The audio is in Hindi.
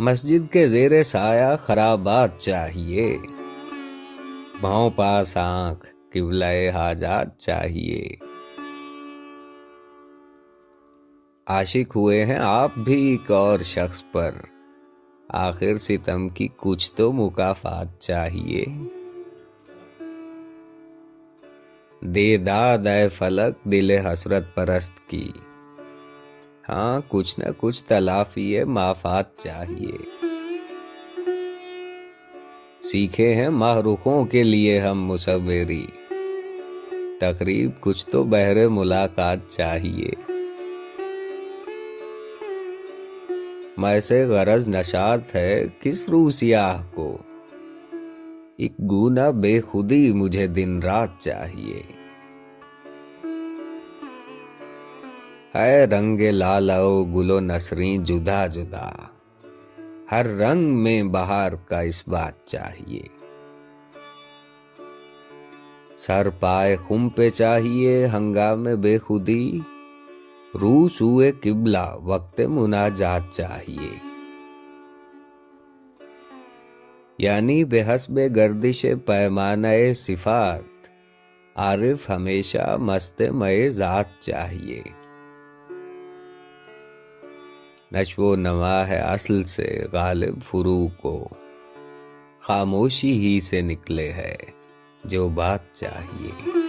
मस्जिद के जेरे साया खराबात चाहिए, भाव पास आंख किबलाए हाजात चाहिए। आशिक हुए हैं आप भी एक और शख्स पर, आखिर सितम की कुछ तो मुकाफात चाहिए। दे दाद ऐ फलक दिले हसरत परस्त की, हाँ कुछ न कुछ तलाफी माफात चाहिए। सीखे हैं महरुखों के लिए हम मुसव्विरी, तकरीब कुछ तो बहरे मुलाकात चाहिए। मैसे गरज नशात है किस रूह सियाह को, एक गूना बेखुदी मुझे दिन रात चाहिए। है रंगे लालो गुलो नसरी जुदा जुदा, हर रंग में बहार का इस बात चाहिए। सर पाए खुम पे चाहिए हंगामे बेखुदी, रूह सूए किबला वक्त मुनाजात चाहिए। यानी बेहस्बे गर्दिशे पैमाने सिफात, आरिफ हमेशा मस्ते मए जात चाहिए। नश्वो नमा है असल से गालिब फुरू को, खामोशी ही से निकले है जो बात चाहिए।